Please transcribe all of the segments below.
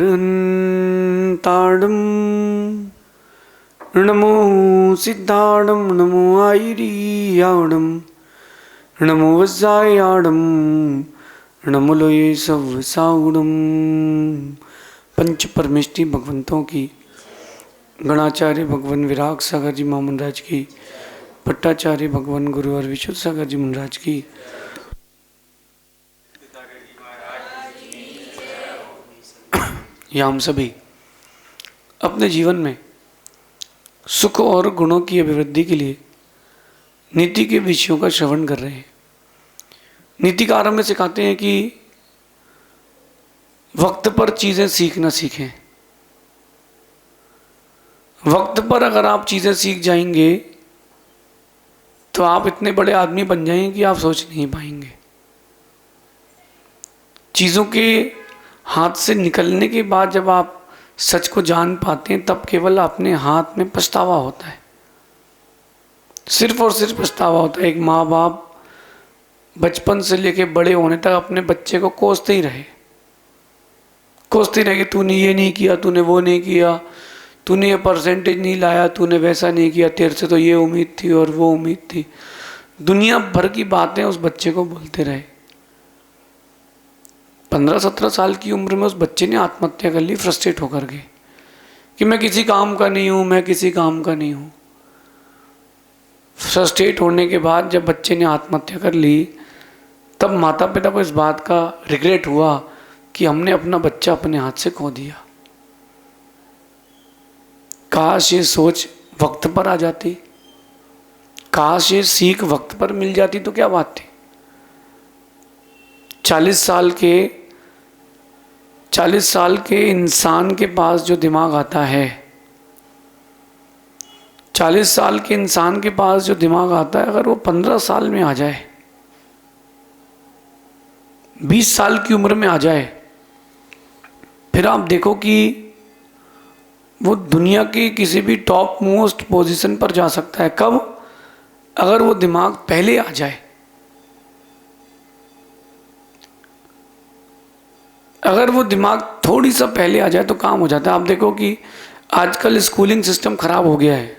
अरहन्ताडं नमो सिद्धाडं नमो आयरियाडं नमो वज्रायाडं नमो लोये सवसाउडं। पंच परमेष्टि भगवंतों की, गणाचार्य भगवान विराग सागर जी महामंडराज की, भट्टाचार्य भगवान गुरुवर विशुद्ध सागर जी महाराज की, या हम सभी अपने जीवन में सुख और गुणों की अभिवृद्धि के लिए नीति के विषयों का श्रवण कर रहे हैं। नीति का आरंभ में सिखाते हैं कि वक्त पर चीजें सीखना सीखें। वक्त पर अगर आप चीजें सीख जाएंगे तो आप इतने बड़े आदमी बन जाएंगे कि आप सोच नहीं पाएंगे। चीजों के हाथ से निकलने के बाद जब आप सच को जान पाते हैं तब केवल अपने हाथ में पछतावा होता है, सिर्फ और सिर्फ पछतावा होता है। एक माँ बाप बचपन से लेके बड़े होने तक अपने बच्चे को कोसते ही रहे कि तूने ये नहीं किया, तूने वो नहीं किया, तूने ये परसेंटेज नहीं लाया, तूने वैसा नहीं किया, तेरे से तो ये उम्मीद थी और वो उम्मीद थी। दुनिया भर की बातें उस बच्चे को बोलते रहे। 15-17 साल की उम्र में उस बच्चे ने आत्महत्या कर ली, फ्रस्ट्रेट होकर के कि मैं किसी काम का नहीं हूँ, मैं किसी काम का नहीं हूँ। फ्रस्ट्रेट होने के बाद जब बच्चे ने आत्महत्या कर ली तब माता पिता को इस बात का रिग्रेट हुआ कि हमने अपना बच्चा अपने हाथ से खो दिया। काश ये सोच वक्त पर आ जाती, काश ये सीख वक्त पर मिल जाती तो क्या बात थी। 40 साल के इंसान के पास जो दिमाग आता है, 40 साल के इंसान के पास जो दिमाग आता है, अगर वो 15 साल में आ जाए, 20 साल की उम्र में आ जाए, फिर आप देखो कि वो दुनिया की किसी भी टॉप मोस्ट पोजीशन पर जा सकता है। कब? अगर वो दिमाग पहले आ जाए। अगर वो दिमाग थोड़ी सा पहले आ जाए तो काम हो जाता है। आप देखो कि आजकल स्कूलिंग सिस्टम खराब हो गया है।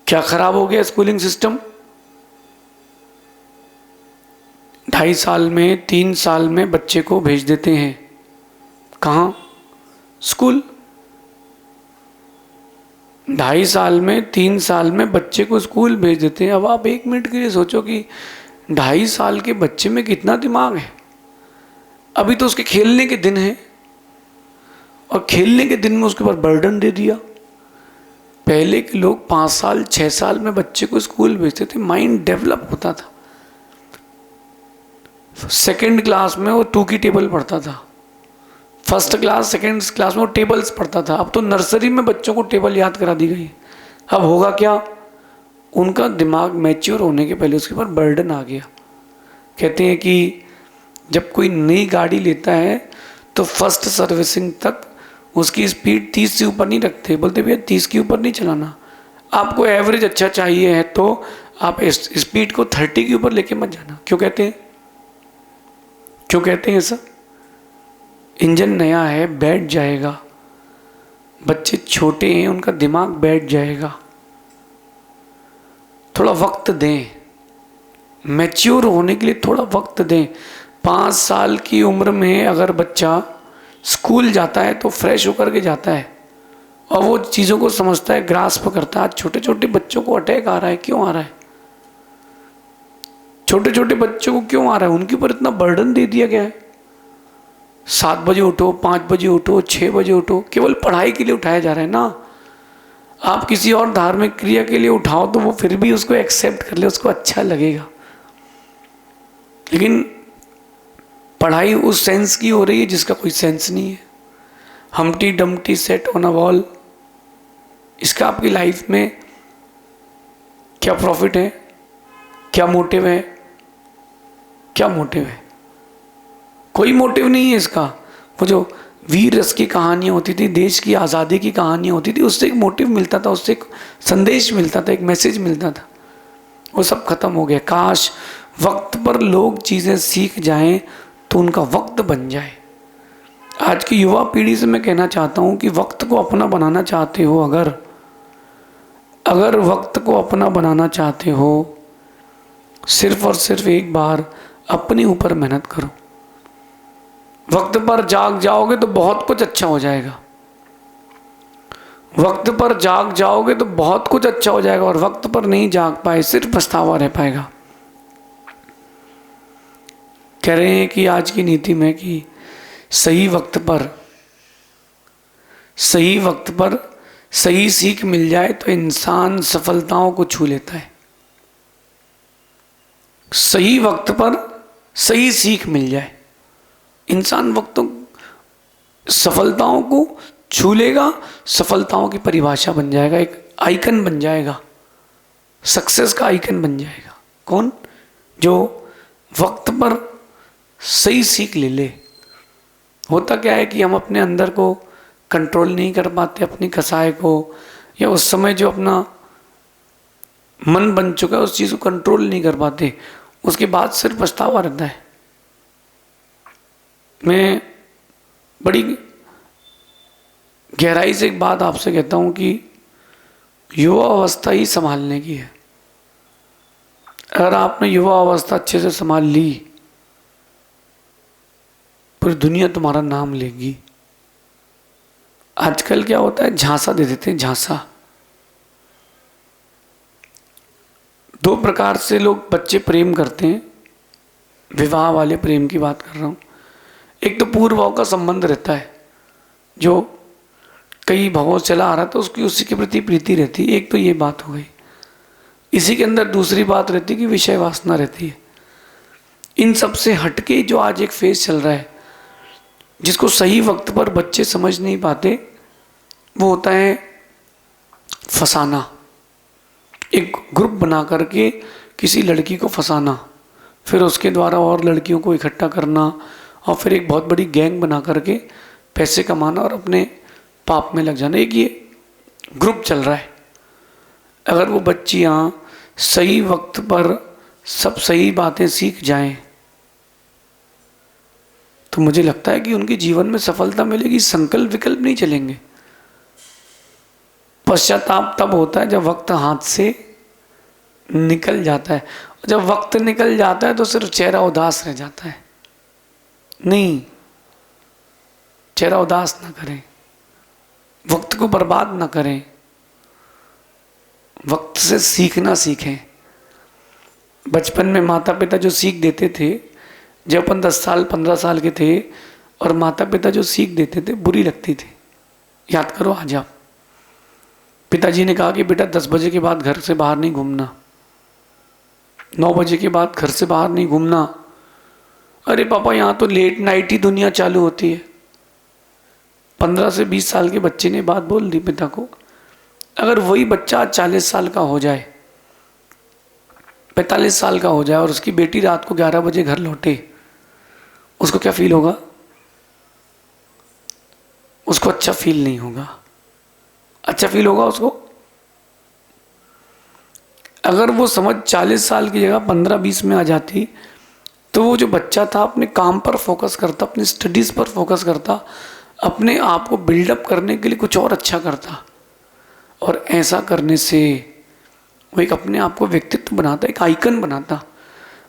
क्या खराब हो गया स्कूलिंग सिस्टम? 2.5 साल में 3 साल में बच्चे को भेज देते हैं। कहाँ? स्कूल। 2.5 साल में 3 साल में बच्चे को स्कूल भेज देते हैं। अब आप 1 मिनट के लिए सोचो कि 2.5 साल के बच्चे में कितना दिमाग है। अभी तो उसके खेलने के दिन हैं और खेलने के दिन में उसके ऊपर बर्डन दे दिया। पहले के लोग 5 साल 6 साल में बच्चे को स्कूल भेजते थे, माइंड डेवलप होता था। 2nd क्लास में वो 2 की टेबल पढ़ता था, 1st क्लास 2nd क्लास में वो टेबल्स पढ़ता था। अब तो नर्सरी में बच्चों को टेबल याद करा दी गई। अब होगा क्या? उनका दिमाग मैच्योर होने के पहले उसके ऊपर बर्डन आ गया। कहते हैं कि जब कोई नई गाड़ी लेता है तो फर्स्ट सर्विसिंग तक उसकी स्पीड 30 से ऊपर नहीं रखते, बोलते भैया 30 के ऊपर नहीं चलाना। आपको एवरेज अच्छा चाहिए है तो आप स्पीड को 30 के ऊपर लेके मत जाना। क्यों कहते हैं? क्यों कहते हैं ऐसा? इंजन नया है, बैठ जाएगा। बच्चे छोटे हैं, उनका दिमाग बैठ जाएगा। थोड़ा वक्त दें, मैच्योर होने के लिए थोड़ा वक्त दें। 5 साल की उम्र में अगर बच्चा स्कूल जाता है तो फ्रेश होकर के जाता है और वो चीज़ों को समझता है, ग्रास्प करता है। छोटे छोटे बच्चों को अटैक आ रहा है, क्यों आ रहा है? छोटे छोटे बच्चों को क्यों आ रहा है? उनके ऊपर इतना बर्डन दे दिया गया है। 7 बजे उठो, 5 बजे उठो, 6 बजे उठो, केवल पढ़ाई के लिए उठाया जा रहा है ना। आप किसी और धार्मिक क्रिया के लिए उठाओ तो वो फिर भी उसको एक्सेप्ट कर ले, उसको अच्छा लगेगा। लेकिन पढ़ाई उस सेंस की हो रही है जिसका कोई सेंस नहीं है। हमटी Dumpty set on a wall, इसका आपकी लाइफ में क्या प्रॉफिट है? क्या मोटिव है? क्या मोटिव है? कोई मोटिव नहीं है इसका। वो जो वीर रस की कहानियाँ होती थी, देश की आज़ादी की कहानियाँ होती थी, उससे एक मोटिव मिलता था, उससे एक संदेश मिलता था, एक मैसेज मिलता था। वो सब खत्म हो गया। काश वक्त पर लोग चीज़ें सीख जाएं तो उनका वक्त बन जाए। आज की युवा पीढ़ी से मैं कहना चाहता हूँ कि वक्त को अपना बनाना चाहते हो, अगर वक्त को अपना बनाना चाहते हो, सिर्फ और सिर्फ एक बार अपने ऊपर मेहनत करो। वक्त पर जाग जाओगे तो बहुत कुछ अच्छा हो जाएगा। वक्त पर जाग जाओगे तो बहुत कुछ अच्छा हो जाएगा, और वक्त पर नहीं जाग पाए सिर्फ पछतावा रह पाएगा। कह रहे हैं कि आज की नीति में कि सही वक्त पर सही सीख मिल जाए तो इंसान सफलताओं को छू लेता है। सही वक्त पर सही सीख मिल जाए, इंसान वक्तों सफलताओं को छू लेगा, सफलताओं की परिभाषा बन जाएगा, एक आइकन बन जाएगा, सक्सेस का आइकन बन जाएगा। कौन? जो वक्त पर सही सीख ले। होता क्या है कि हम अपने अंदर को कंट्रोल नहीं कर पाते, अपनी कसाई को, या उस समय जो अपना मन बन चुका है उस चीज़ को कंट्रोल नहीं कर पाते, उसके बाद सिर्फ पछतावा रहता है। मैं बड़ी गहराई से एक बात आपसे कहता हूँ कि युवा अवस्था ही संभालने की है। अगर आपने युवा अवस्था अच्छे से संभाल ली, पूरी दुनिया तुम्हारा नाम लेगी। आजकल क्या होता है, झांसा दे देते हैं, झांसा। दो प्रकार से लोग बच्चे प्रेम करते हैं, विवाह वाले प्रेम की बात कर रहा हूँ। एक तो पूर्व भाव का संबंध रहता है, जो कई भावों से चला आ रहा था, उसकी उसी के प्रति प्रीति रहती है। एक तो ये बात हो गई। इसी के अंदर दूसरी बात रहती है कि विषय वासना रहती है। इन सब से हटके जो आज एक फेज चल रहा है, जिसको सही वक्त पर बच्चे समझ नहीं पाते, वो होता है फंसाना। एक ग्रुप बना करके किसी लड़की को फंसाना, फिर उसके द्वारा और लड़कियों को इकट्ठा करना, और फिर एक बहुत बड़ी गैंग बना करके पैसे कमाना और अपने पाप में लग जाना। एक ये ग्रुप चल रहा है। अगर वो बच्चियाँ सही वक्त पर सब सही बातें सीख जाएं, तो मुझे लगता है कि उनके जीवन में सफलता मिलेगी। संकल्प विकल्प नहीं चलेंगे। पश्चाताप तब होता है जब वक्त हाथ से निकल जाता है। जब वक्त निकल जाता है तो सिर्फ चेहरा उदास रह जाता है। नहीं, चेहरा उदास ना करें, वक्त को बर्बाद ना करें, वक्त से सीखना सीखें। बचपन में माता पिता जो सीख देते थे, जब अपन 10 साल 15 साल के थे, और माता पिता जो सीख देते थे बुरी लगती थी। याद करो आज आप, पिताजी ने कहा कि बेटा 10 बजे के बाद घर से बाहर नहीं घूमना, 9 बजे के बाद घर से बाहर नहीं घूमना। अरे पापा यहाँ तो लेट नाइट ही दुनिया चालू होती है। 15 से 20 साल के बच्चे ने बात बोल दी पिता को। अगर वही बच्चा 40 साल का हो जाए, 45 साल का हो जाए, और उसकी बेटी रात को 11 बजे घर लौटे, उसको क्या फील होगा? उसको अच्छा फील नहीं होगा। अच्छा फील होगा उसको अगर वो समझ 40 साल की जगह 15-20 में आ जाती, तो वो जो बच्चा था अपने काम पर फोकस करता, अपनी स्टडीज़ पर फोकस करता, अपने आप को बिल्डअप करने के लिए कुछ और अच्छा करता। और ऐसा करने से वो एक अपने आप को व्यक्तित्व बनाता, एक आइकन बनाता।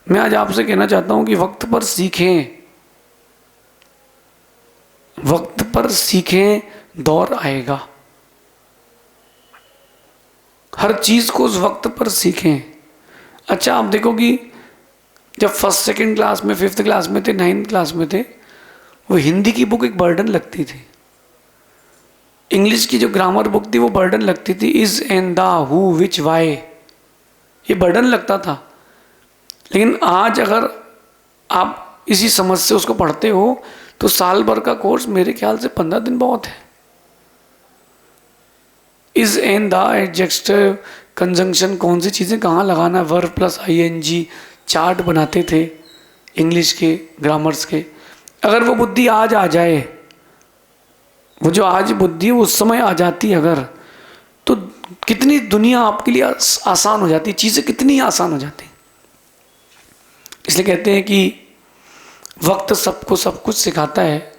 मैं आज आपसे कहना चाहता हूँ कि वक्त पर सीखें, वक्त पर सीखें, दौर आएगा। हर चीज़ को उस वक्त पर सीखें। अच्छा, आप देखो कि जब फर्स्ट सेकंड क्लास में, 5th क्लास में थे, 9th क्लास में थे, वो हिंदी की बुक एक बर्डन लगती थी। इंग्लिश की जो ग्रामर बुक थी वो बर्डन लगती थी। Is and the, who, which, why, ये बर्डन लगता था। लेकिन आज अगर आप इसी समझ से उसको पढ़ते हो तो साल भर का कोर्स मेरे ख्याल से 15 दिन बहुत है। Is and the, adjective, conjunction, कौन सी चीज़ें कहाँ लगाना है, वर्ब प्लस आईएनजी, चार्ट बनाते थे इंग्लिश के, ग्रामर्स के। अगर वो बुद्धि आज आ जाए, वो जो आज बुद्धि उस समय आ जाती अगर, तो कितनी दुनिया आपके लिए आसान हो जाती, चीज़ें कितनी आसान हो जाती। इसलिए कहते हैं कि वक्त सबको सब कुछ सिखाता है,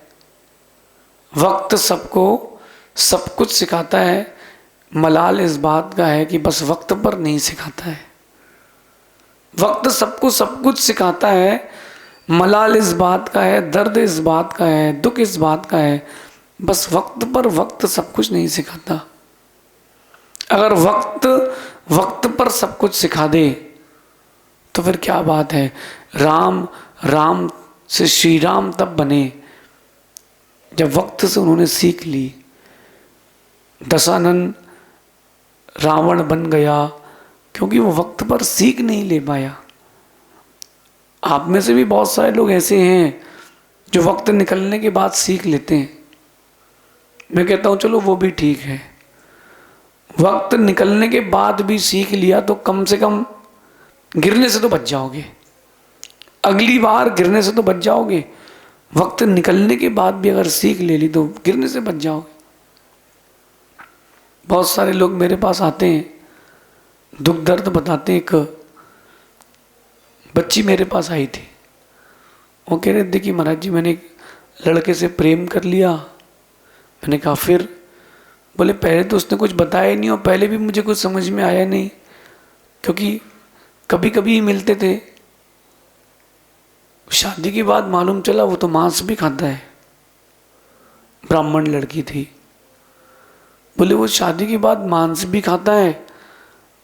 वक्त सबको सब कुछ सिखाता है, मलाल इस बात का है कि बस वक्त पर नहीं सिखाता है। वक्त सबको सब कुछ सिखाता है, मलाल इस बात का है, दर्द इस बात का है, दुख इस बात का है, बस वक्त पर वक्त सब कुछ नहीं सिखाता। अगर वक्त वक्त पर सब कुछ सिखा दे तो फिर क्या बात है। राम राम से श्री राम तब बने जब वक्त से उन्होंने सीख ली। दशानन रावण बन गया क्योंकि वो वक्त पर सीख नहीं ले पाया। आप में से भी बहुत सारे लोग ऐसे हैं जो वक्त निकलने के बाद सीख लेते हैं। मैं कहता हूँ चलो वो भी ठीक है, वक्त निकलने के बाद भी सीख लिया तो कम से कम गिरने से तो बच जाओगे, अगली बार गिरने से तो बच जाओगे। वक्त निकलने के बाद भी अगर सीख ले ली तो गिरने से बच जाओगे। बहुत सारे लोग मेरे पास आते हैं, दुख दर्द बताते हैं। एक बच्ची मेरे पास आई थी, वो कह रहे थे कि महाराज जी मैंने एक लड़के से प्रेम कर लिया। मैंने कहा फिर? बोले पहले तो उसने कुछ बताया नहीं और पहले भी मुझे कुछ समझ में आया नहीं, क्योंकि कभी कभी ही मिलते थे। शादी के बाद मालूम चला वो तो मांस भी खाता है। ब्राह्मण लड़की थी। बोले वो शादी के बाद मांस भी खाता है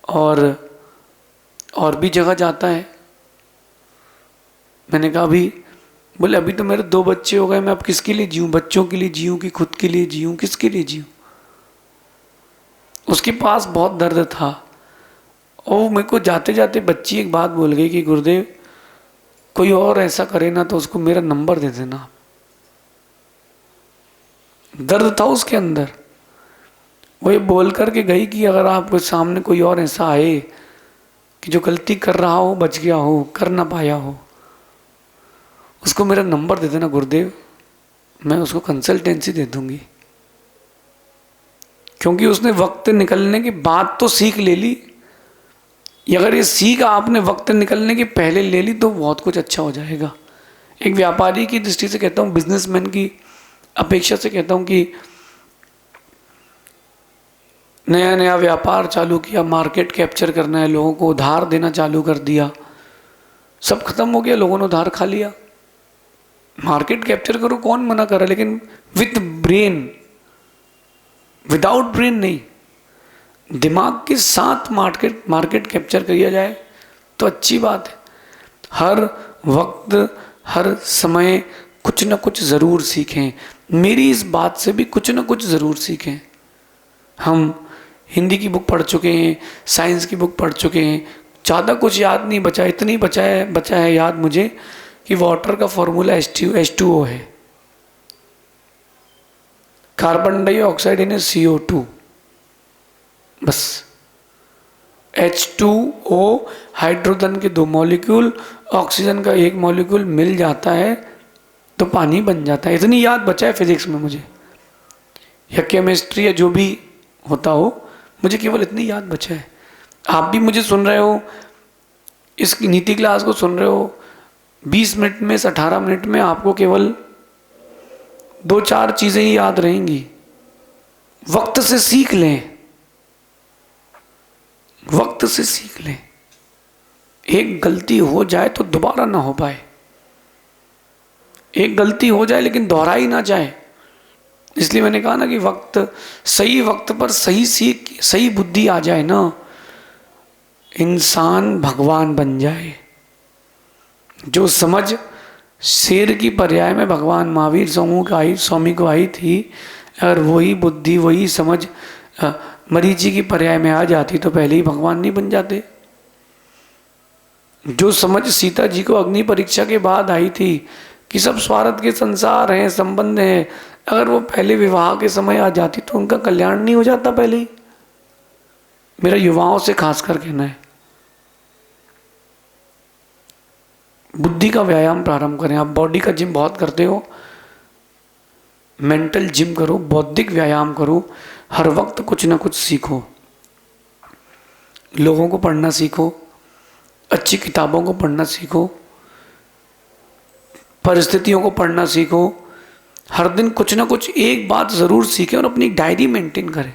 और भी जगह जाता है। मैंने कहा अभी? बोले अभी तो मेरे 2 बच्चे हो गए, मैं अब किसके लिए जीऊँ? बच्चों के लिए जीऊँ कि खुद के लिए जीऊँ? किसके लिए जीऊँ? उसके पास बहुत दर्द था और मेरे को जाते जाते बच्ची एक बात बोल गई कि गुरुदेव कोई और ऐसा करे ना तो उसको मेरा नंबर दे देना। दर्द था उसके अंदर। वो ये बोल करके गई कि अगर आपके सामने कोई और ऐसा आए कि जो गलती कर रहा हो, बच गया हो, कर ना पाया हो, उसको मेरा नंबर दे देना गुरुदेव, मैं उसको कंसल्टेंसी दे दूंगी। क्योंकि उसने वक्त निकलने के बाद तो सीख ले ली। अगर ये सीख आपने वक्त निकलने के पहले ले ली तो बहुत कुछ अच्छा हो जाएगा। एक व्यापारी की दृष्टि से कहता हूँ, बिजनेसमैन की अपेक्षा से कहता हूँ कि नया नया व्यापार चालू किया, मार्केट कैप्चर करना है, लोगों को उधार देना चालू कर दिया, सब खत्म हो गया, लोगों ने उधार खा लिया। मार्केट कैप्चर करो, कौन मना कर रहा है, लेकिन विथ ब्रेन, विदाउट ब्रेन नहीं, दिमाग के साथ मार्केट कैप्चर किया जाए तो अच्छी बात है। हर वक्त हर समय कुछ न कुछ ज़रूर सीखें। मेरी इस बात से भी कुछ न कुछ ज़रूर सीखें। हम हिंदी की बुक पढ़ चुके हैं, साइंस की बुक पढ़ चुके हैं, ज़्यादा कुछ याद नहीं बचा। इतनी बचा है याद मुझे कि वाटर का फॉर्मूला H2O है, कार्बन डाइऑक्साइड यानी CO2, बस। H2O हाइड्रोजन के 2 मॉलिक्यूल, ऑक्सीजन का 1 मॉलिक्यूल मिल जाता है तो पानी बन जाता है। इतनी याद बचा है फिजिक्स में मुझे, या केमिस्ट्री या जो भी होता हो, मुझे केवल इतनी याद बचा है। आप भी मुझे सुन रहे हो, इस नीति क्लास को सुन रहे हो, 20 मिनट में से 18 मिनट में आपको केवल 2-4 चीज़ें ही याद रहेंगी। वक्त से सीख लें, वक्त से सीख लें। एक गलती हो जाए तो दोबारा ना हो पाए। एक गलती हो जाए लेकिन दोहराई ना जाए। इसलिए मैंने कहा ना कि सही वक्त पर सही सीख, सही बुद्धि आ जाए ना, इंसान भगवान बन जाए। जो समझ शेर की पर्याय में भगवान महावीर स्वामी को आई थी, अगर वही बुद्धि वही समझ मरीची की पर्याय में आ जाती तो पहले ही भगवान नहीं बन जाते। जो समझ सीता जी को अग्नि परीक्षा के बाद आई थी कि सब स्वार्थ के संसार हैं, संबंध हैं, अगर वो पहले विवाह के समय आ जाती तो उनका कल्याण नहीं हो जाता पहले ही। मेरा युवाओं से खासकर कहना है, बुद्धि का व्यायाम प्रारंभ करें। आप बॉडी का जिम बहुत करते हो, मेंटल जिम करो, बौद्धिक व्यायाम करो। हर वक्त कुछ ना कुछ सीखो, लोगों को पढ़ना सीखो, अच्छी किताबों को पढ़ना सीखो, परिस्थितियों को पढ़ना सीखो, हर दिन कुछ ना कुछ एक बात ज़रूर सीखें और अपनी डायरी मेंटेन करें।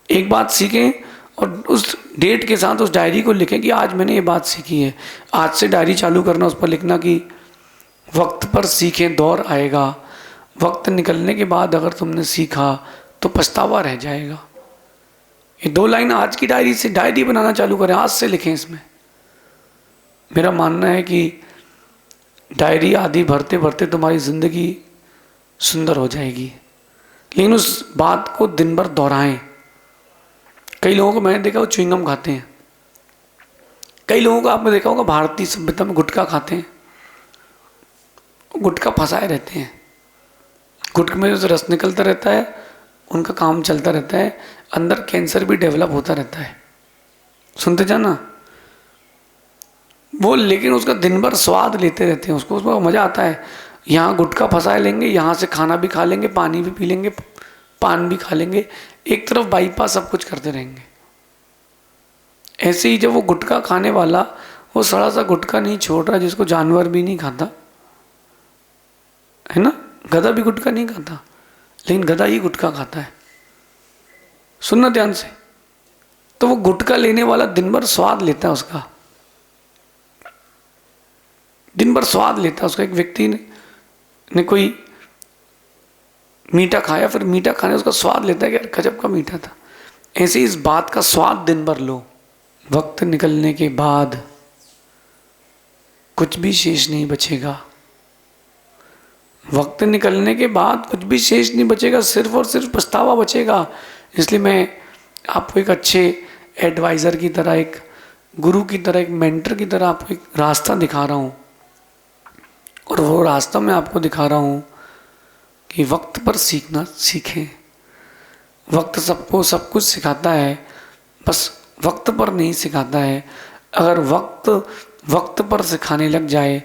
एक बात सीखें और उस डेट के साथ उस डायरी को लिखें कि आज मैंने ये बात सीखी है। आज से डायरी चालू करना, उस पर लिखना कि वक्त पर सीखें दौर आएगा, वक्त निकलने के बाद अगर तुमने सीखा तो पछतावा रह जाएगा। ये 2 लाइन आज की डायरी से डायरी बनाना चालू करें, आज से लिखें इसमें। मेरा मानना है कि डायरी आदि भरते भरते तुम्हारी ज़िंदगी सुंदर हो जाएगी। लेकिन उस बात को दिन भर दोहराएं। कई लोगों को मैंने देखा वो च्युइंगम खाते हैं, कई लोगों को आपने देखा होगा भारतीय सभ्यता में गुटखा खाते हैं, गुटखा फंसाए रहते हैं। गुटखे में जो रस निकलता रहता है उनका काम चलता रहता है, अंदर कैंसर भी डेवलप होता रहता है। सुनते जाना वो, लेकिन उसका दिन भर स्वाद लेते रहते हैं, उसको उसमें मज़ा आता है। यहाँ गुटखा फंसाए लेंगे, यहाँ से खाना भी खा लेंगे, पानी भी पी लेंगे, पान भी खा लेंगे, एक तरफ बाईपास सब कुछ करते रहेंगे। ऐसे ही जब वो गुटखा खाने वाला वो सड़ा सा गुटखा नहीं छोड़ रहा, जिसको जानवर भी नहीं खाता है ना, गधा भी गुटखा नहीं खाता, लेकिन गधा ही गुटखा खाता है। सुनना ध्यान से। तो वो गुटखा लेने वाला दिन भर स्वाद लेता है, उसका दिन भर स्वाद लेता है उसका। एक व्यक्ति ने कोई मीठा खाया, फिर मीठा खाने उसका स्वाद लेता है कि यार गजब का मीठा था। ऐसे ही इस बात का स्वाद दिन भर लो। वक्त निकलने के बाद कुछ भी शेष नहीं बचेगा। वक्त निकलने के बाद कुछ भी शेष नहीं बचेगा, सिर्फ और सिर्फ पछतावा बचेगा। इसलिए मैं आपको एक अच्छे एडवाइज़र की तरह, एक गुरु की तरह, एक मेंटर की तरह आपको एक रास्ता दिखा रहा हूँ। और वो रास्ता मैं आपको दिखा रहा हूँ कि वक्त पर सीखना सीखें। वक्त सबको सब कुछ सिखाता है, बस वक्त पर नहीं सिखाता है। अगर वक्त पर सिखाने लग जाए